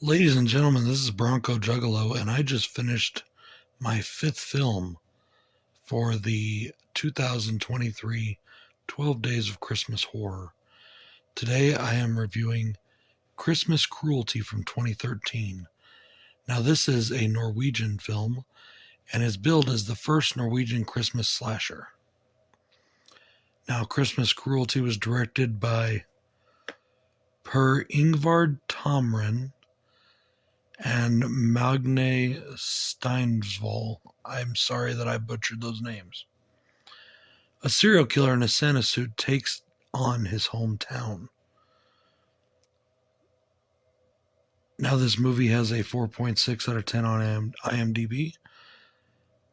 Ladies and gentlemen, this is BroncoJuggalo, and I just finished my fifth film for the 2023 12 Days of Christmas Horror. Today I am reviewing Christmas Cruelty from 2013. Now, this is a Norwegian film and is billed as the first Norwegian Christmas slasher. Now, Christmas Cruelty was directed by Per Ingvard Tomren and Magne Steinsvold. I'm sorry that I butchered those names. A serial killer in a Santa suit takes on his hometown. Now, this movie has a 4.6 out of 10 on IMDb.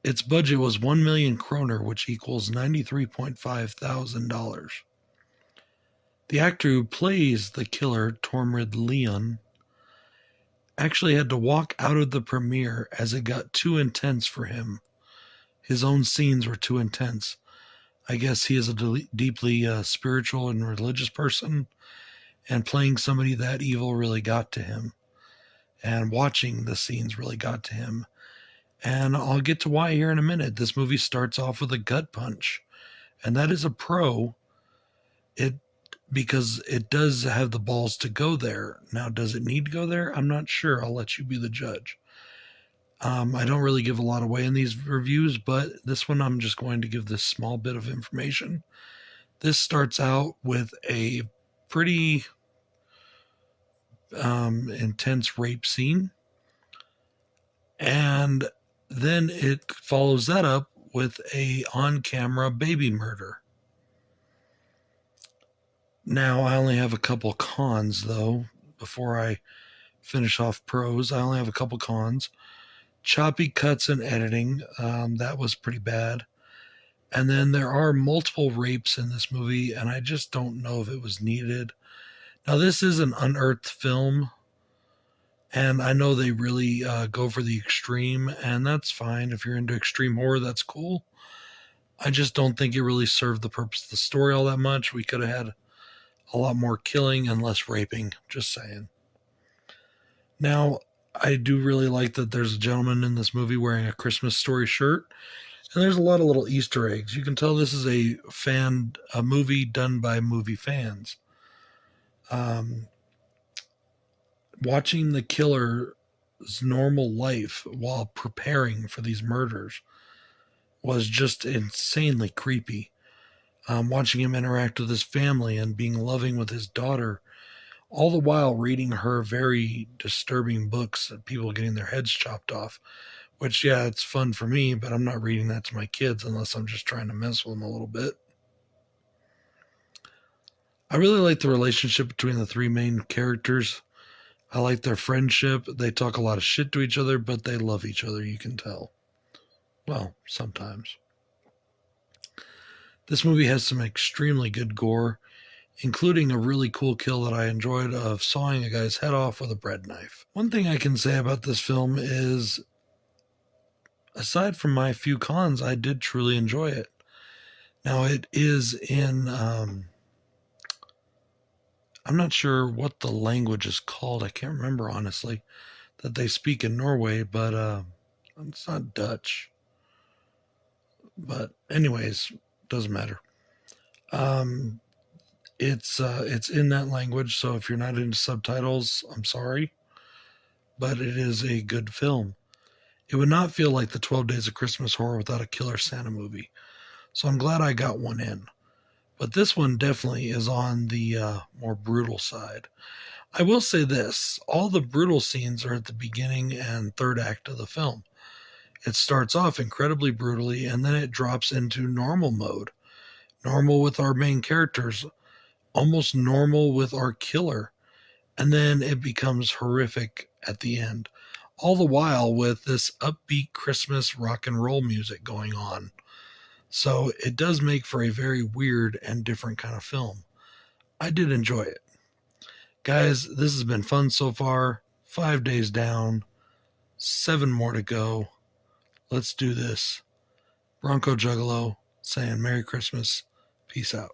Its budget was 1 million kroner, which equals $93.5 thousand. The actor who plays the killer, Tormod Leon, actually had to walk out of the premiere as it got too intense for him. His own scenes were too intense. I guess he is a deeply spiritual and religious person, and playing somebody that evil really got to him. And watching the scenes really got to him. And I'll get to why here in a minute. This movie starts off with a gut punch, and that is a pro. Because it does have the balls to go there. Now, does it need to go there? I'm not sure. I'll let you be the judge. I don't really give a lot away in these reviews, but this one I'm just going to give this small bit of information. This starts out with a pretty intense rape scene, and then it follows that up with a on-camera baby murder. Now, I only have a couple cons, though. Before I finish off pros, I only have a couple cons. Choppy cuts and editing. That was pretty bad. And then there are multiple rapes in this movie, and I just don't know if it was needed. Now, this is an unearthed film, and I know they really go for the extreme, and that's fine. If you're into extreme horror, that's cool. I just don't think it really served the purpose of the story all that much. We could have had a lot more killing and less raping, just saying. Now, I do really like that there's a gentleman in this movie wearing a Christmas Story shirt, and there's a lot of little Easter eggs. You can tell this is a movie done by movie fans. Watching the killer's normal life while preparing for these murders was just insanely creepy. Watching him interact with his family and being loving with his daughter, all the while reading her very disturbing books of people getting their heads chopped off, which, yeah, it's fun for me, but I'm not reading that to my kids unless I'm just trying to mess with them a little bit. I really like the relationship between the three main characters. I like their friendship. They talk a lot of shit to each other, but they love each other, you can tell. Well, sometimes. This movie has some extremely good gore, including a really cool kill that I enjoyed of sawing a guy's head off with a bread knife. One thing I can say about this film is, aside from my few cons, I did truly enjoy it. Now, it is in, I'm not sure what the language is called. I can't remember, honestly, that they speak in Norway, but it's not Dutch. But anyways, doesn't matter. It's in that language, so if you're not into subtitles, I'm sorry, but it is a good film. It would not feel like the 12 Days of Christmas Horror without a killer Santa movie, so I'm glad I got one in. But this one definitely is on the more brutal side. I will say this, all the brutal scenes are at the beginning and third act of the film. It starts off incredibly brutally, and then it drops into normal mode. Normal with our main characters, almost normal with our killer, and then it becomes horrific at the end. All the while with this upbeat Christmas rock and roll music going on. So it does make for a very weird and different kind of film. I did enjoy it. Guys, this has been fun so far. 5 days down, 7 more to go. Let's do this. BroncoJuggalo saying Merry Christmas. Peace out.